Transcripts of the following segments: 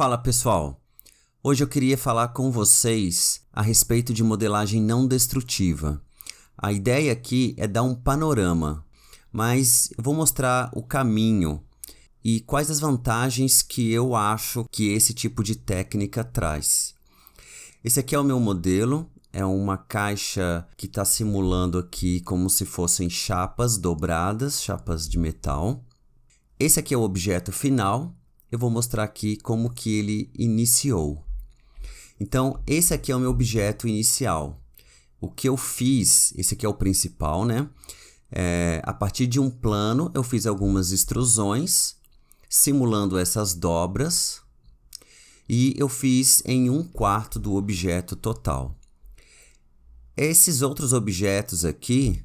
Fala pessoal, hoje eu queria falar com vocês a respeito de modelagem não destrutiva. A ideia aqui é dar um panorama, mas eu vou mostrar o caminho e quais as vantagens que eu acho que esse tipo de técnica traz. Esse aqui é o meu modelo, é uma caixa que está simulando aqui como se fossem chapas dobradas, chapas de metal. Esse aqui é o objeto final. Eu vou mostrar aqui como que ele iniciou. Então, esse aqui é o meu objeto inicial. O que eu fiz, esse aqui é o principal, né? A partir de um plano, eu fiz algumas extrusões, simulando essas dobras, e eu fiz em 1/4 do objeto total. Esses outros objetos aqui,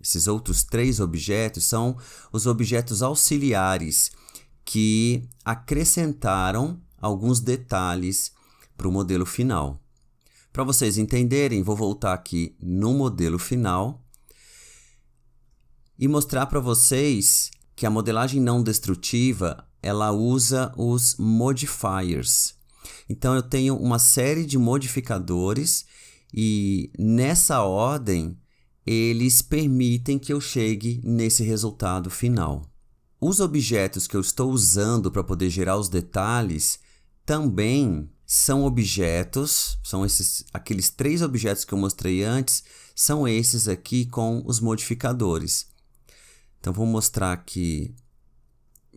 esses outros 3 objetos, são os objetos auxiliares, que acrescentaram alguns detalhes para o modelo final. Para vocês entenderem, vou voltar aqui no modelo final e mostrar para vocês que a modelagem não destrutiva, ela usa os modifiers. Então eu tenho uma série de modificadores e nessa ordem eles permitem que eu chegue nesse resultado final. Os objetos que eu estou usando para poder gerar os detalhes também são objetos, são aqueles 3 objetos que eu mostrei antes, são esses aqui com os modificadores. Então vou mostrar aqui,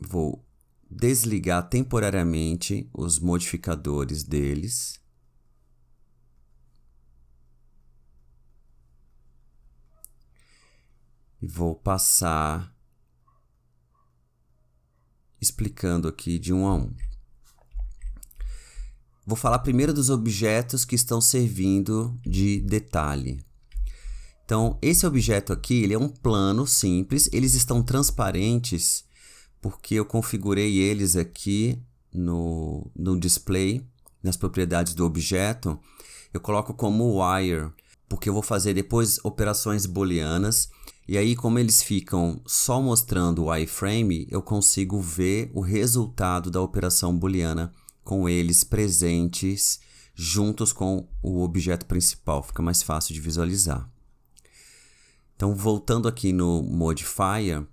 vou desligar temporariamente os modificadores deles. E vou passar explicando aqui de um a um. Vou falar primeiro dos objetos que estão servindo de detalhe. Então, esse objeto aqui, ele é um plano simples, eles estão transparentes porque eu configurei eles aqui no display, nas propriedades do objeto. Eu coloco como wire, porque eu vou fazer depois operações booleanas. E aí, como eles ficam só mostrando o iframe, eu consigo ver o resultado da operação booleana com eles presentes juntos com o objeto principal. Fica mais fácil de visualizar. Então, voltando aqui no modifier,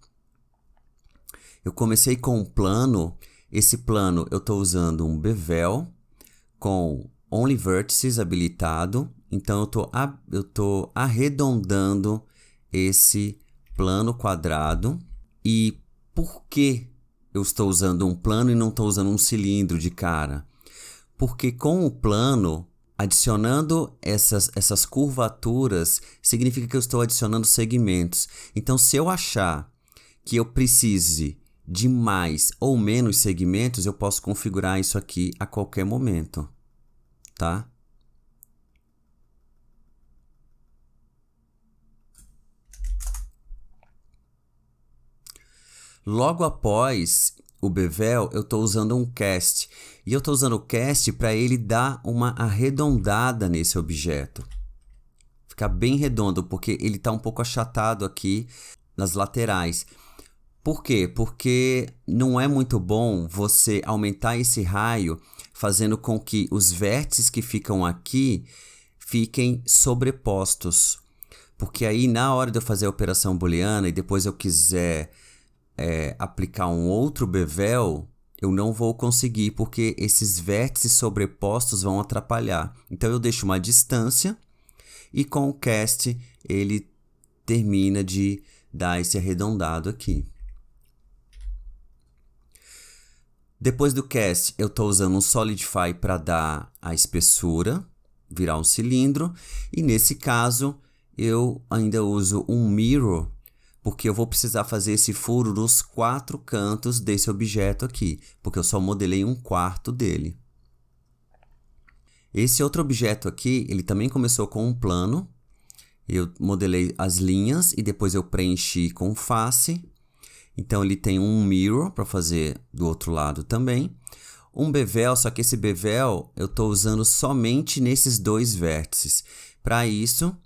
eu comecei com um plano. Esse plano eu estou usando um bevel com only vertices habilitado. Então, eu estou arredondando esse plano quadrado. E por que eu estou usando um plano e não estou usando um cilindro de cara? Porque com o plano, adicionando essas curvaturas, significa que eu estou adicionando segmentos. Então, se eu achar que eu precise de mais ou menos segmentos, eu posso configurar isso aqui a qualquer momento, tá? Logo após o bevel, eu estou usando um cast. E eu estou usando o cast para ele dar uma arredondada nesse objeto. Ficar bem redondo, porque ele está um pouco achatado aqui nas laterais. Por quê? Porque não é muito bom você aumentar esse raio, fazendo com que os vértices que ficam aqui fiquem sobrepostos. Porque aí, na hora de eu fazer a operação booleana e depois eu quiser aplicar um outro bevel, eu não vou conseguir, porque esses vértices sobrepostos vão atrapalhar. Então eu deixo uma distância e com o cast ele termina de dar esse arredondado aqui. Depois do cast eu estou usando um solidify para dar a espessura, virar um cilindro, e nesse caso eu ainda uso um mirror, porque eu vou precisar fazer esse furo nos 4 cantos desse objeto aqui, porque eu só modelei 1/4 dele. Esse outro objeto aqui, ele também começou com um plano. Eu modelei as linhas e depois eu preenchi com face. Então ele tem um mirror para fazer do outro lado também. Um bevel, só que esse bevel eu estou usando somente nesses 2 vértices. Para isso,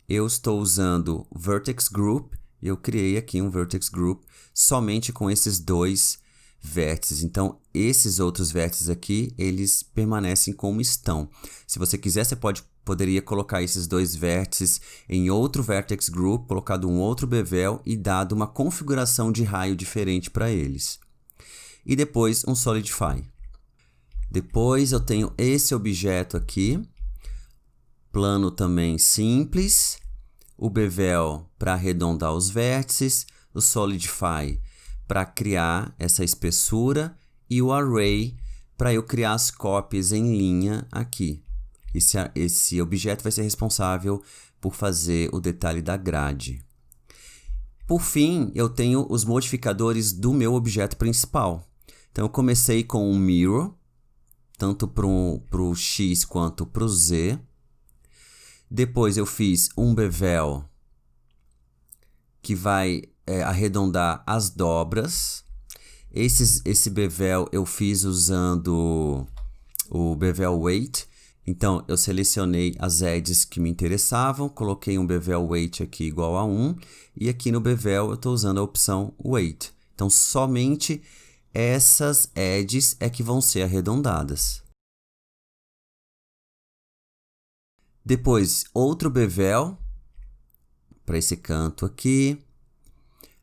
eu estou usando Vertex Group. Eu criei aqui um Vertex Group somente com esses 2 vértices. Então, esses outros vértices aqui, eles permanecem como estão. Se você quiser, você poderia colocar esses dois vértices em outro vertex group, colocado um outro bevel e dado uma configuração de raio diferente para eles. E depois um solidify. Depois eu tenho esse objeto aqui, plano também simples, o bevel para arredondar os vértices, o solidify para criar essa espessura e o array para eu criar as cópias em linha aqui. Esse objeto vai ser responsável por fazer o detalhe da grade. Por fim, eu tenho os modificadores do meu objeto principal. Então, eu comecei com um mirror, tanto para o X quanto para o Z. Depois eu fiz um bevel que vai arredondar as dobras. Esse bevel eu fiz usando o bevel weight. Então, eu selecionei as edges que me interessavam, coloquei um bevel weight aqui igual a 1, e aqui no bevel eu estou usando a opção weight. Então, somente essas edges é que vão ser arredondadas. Depois, outro bevel para esse canto aqui.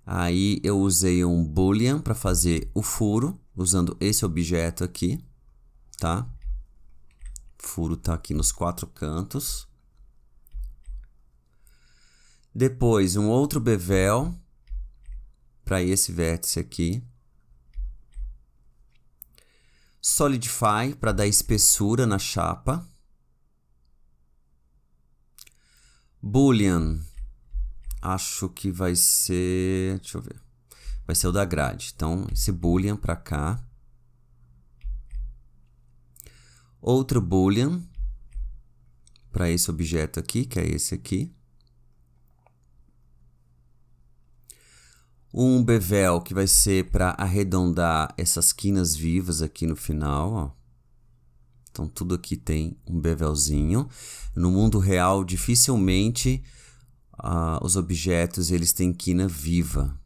Aí eu usei um boolean para fazer o furo, usando esse objeto aqui, tá? O furo está aqui nos 4 cantos. Depois, um outro bevel para esse vértice aqui. Solidify para dar espessura na chapa. Boolean, acho que vai ser, deixa eu ver, vai ser o da grade. Então, esse boolean para cá. Outro boolean para esse objeto aqui, que é esse aqui. Um bevel que vai ser para arredondar essas quinas vivas aqui no final, ó. Então, tudo aqui tem um bevelzinho. No mundo real, dificilmente os objetos eles têm quina viva.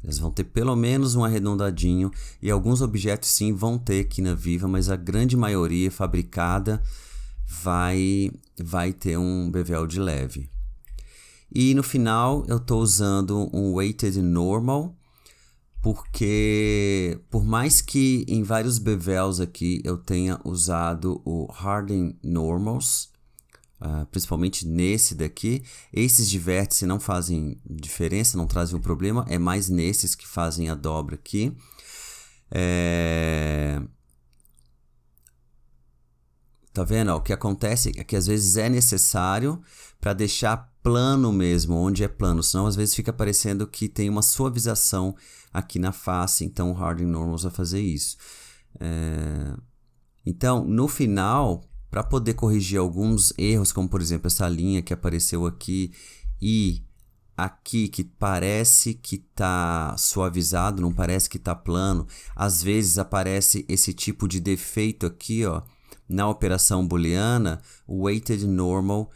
Eles vão ter pelo menos um arredondadinho. E alguns objetos, sim, vão ter quina viva, mas a grande maioria fabricada vai ter um bevel de leve. E no final, eu estou usando um weighted normal, porque por mais que em vários bevels aqui eu tenha usado o harden normals, principalmente nesse daqui, esses de vértice não fazem diferença, não trazem um problema, é mais nesses que fazem a dobra aqui. Tá vendo? O que acontece é que às vezes é necessário para deixar plano mesmo, onde é plano, senão às vezes fica parecendo que tem uma suavização aqui na face, então o harden normals vai fazer isso. Então, no final, para poder corrigir alguns erros, como por exemplo essa linha que apareceu aqui e aqui que parece que está suavizado, não parece que está plano, às vezes aparece esse tipo de defeito aqui, ó, na operação booleana, o weighted normal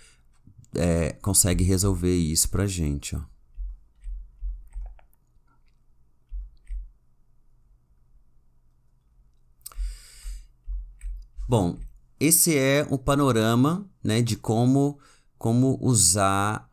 consegue resolver isso para a gente, ó. Bom, esse é o panorama, né, de como usar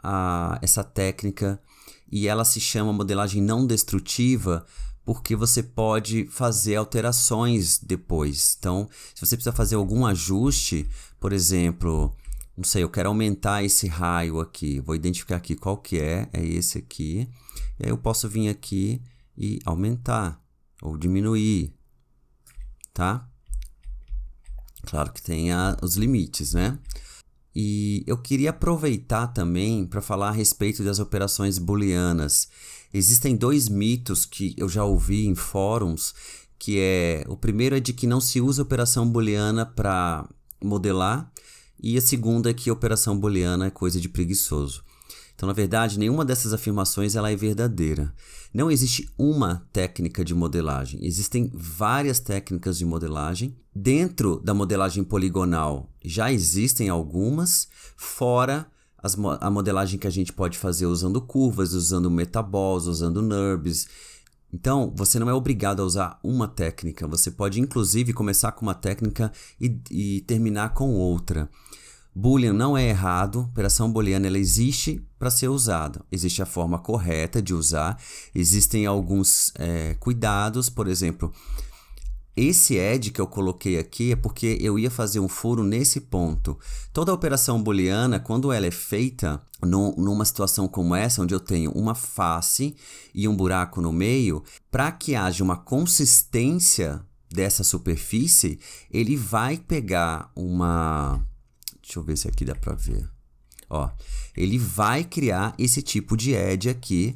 essa técnica, e ela se chama modelagem não destrutiva porque você pode fazer alterações depois. Então, se você precisa fazer algum ajuste, por exemplo, não sei, eu quero aumentar esse raio aqui, vou identificar aqui qual que é esse aqui, e aí eu posso vir aqui e aumentar ou diminuir, tá? Claro que tem os limites, né? E eu queria aproveitar também para falar a respeito das operações booleanas. Existem 2 mitos que eu já ouvi em fóruns, que o primeiro é de que não se usa operação booleana para modelar, e a segunda é que a operação booleana é coisa de preguiçoso. Então, na verdade, nenhuma dessas afirmações ela é verdadeira. Não existe uma técnica de modelagem. Existem várias técnicas de modelagem. Dentro da modelagem poligonal já existem algumas, fora a modelagem que a gente pode fazer usando curvas, usando metaballs, usando NURBS. Então, você não é obrigado a usar uma técnica, você pode inclusive começar com uma técnica e terminar com outra. Boolean não é errado, operação booleana ela existe para ser usada. Existe a forma correta de usar, existem alguns cuidados, por exemplo, esse add que eu coloquei aqui é porque eu ia fazer um furo nesse ponto. Toda operação booleana, quando ela é feita numa situação como essa, onde eu tenho uma face e um buraco no meio, para que haja uma consistência dessa superfície, ele vai pegar uma... Deixa eu ver se aqui dá para ver. Ó, ele vai criar esse tipo de add aqui,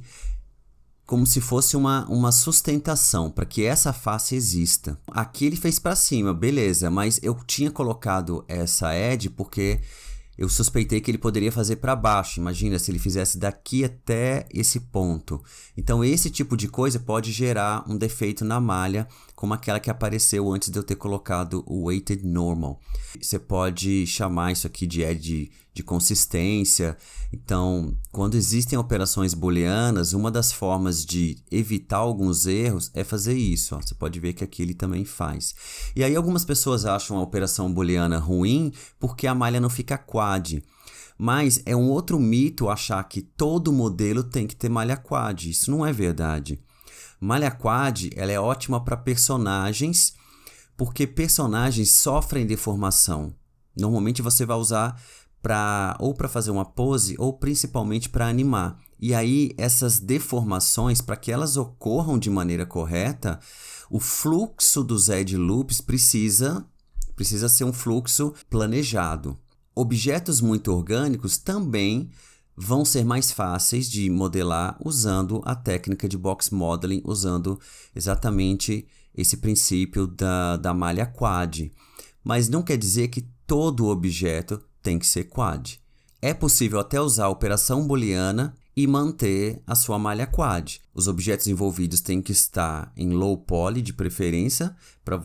como se fosse uma sustentação para que essa face exista. Aqui ele fez para cima, beleza, mas eu tinha colocado essa add porque eu suspeitei que ele poderia fazer para baixo. Imagina se ele fizesse daqui até esse ponto. Então esse tipo de coisa pode gerar um defeito na malha, como aquela que apareceu antes de eu ter colocado o weighted normal. Você pode chamar isso aqui de add de consistência. Então, quando existem operações booleanas, uma das formas de evitar alguns erros é fazer isso. Ó. Você pode ver que aqui ele também faz. E aí algumas pessoas acham a operação booleana ruim porque a malha não fica quad. Mas é um outro mito achar que todo modelo tem que ter malha quad. Isso não é verdade. Malha quad ela é ótima para personagens, porque personagens sofrem deformação. Normalmente você vai usar ou para fazer uma pose ou principalmente para animar. E aí essas deformações, para que elas ocorram de maneira correta, o fluxo dos edge loops precisa ser um fluxo planejado. Objetos muito orgânicos também vão ser mais fáceis de modelar usando a técnica de box modeling, usando exatamente esse princípio da malha quad. Mas não quer dizer que todo objeto tem que ser quad. É possível até usar a operação booleana e manter a sua malha quad. Os objetos envolvidos têm que estar em low poly de preferência,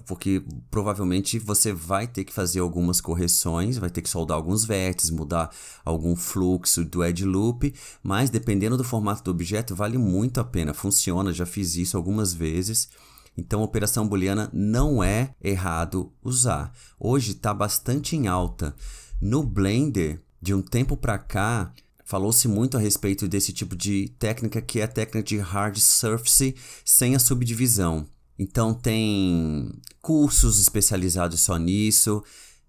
porque provavelmente você vai ter que fazer algumas correções, vai ter que soldar alguns vértices, mudar algum fluxo do edge loop, mas dependendo do formato do objeto vale muito a pena, funciona, já fiz isso algumas vezes. Então, a operação booleana não é errado usar. Hoje está bastante em alta. No Blender, de um tempo para cá, falou-se muito a respeito desse tipo de técnica, que é a técnica de hard surface sem a subdivisão. Então, tem cursos especializados só nisso,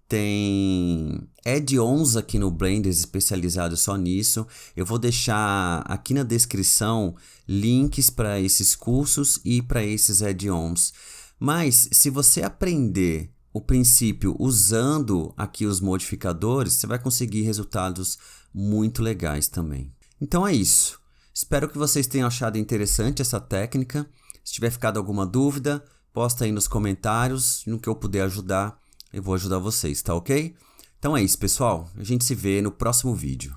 tem add-ons aqui no Blender especializados só nisso. Eu vou deixar aqui na descrição links para esses cursos e para esses add-ons. Mas se você aprender o princípio usando aqui os modificadores, você vai conseguir resultados muito legais também. Então é isso. Espero que vocês tenham achado interessante essa técnica. Se tiver ficado alguma dúvida, posta aí nos comentários. No que eu puder ajudar, eu vou ajudar vocês, tá ok? Então é isso, pessoal. A gente se vê no próximo vídeo.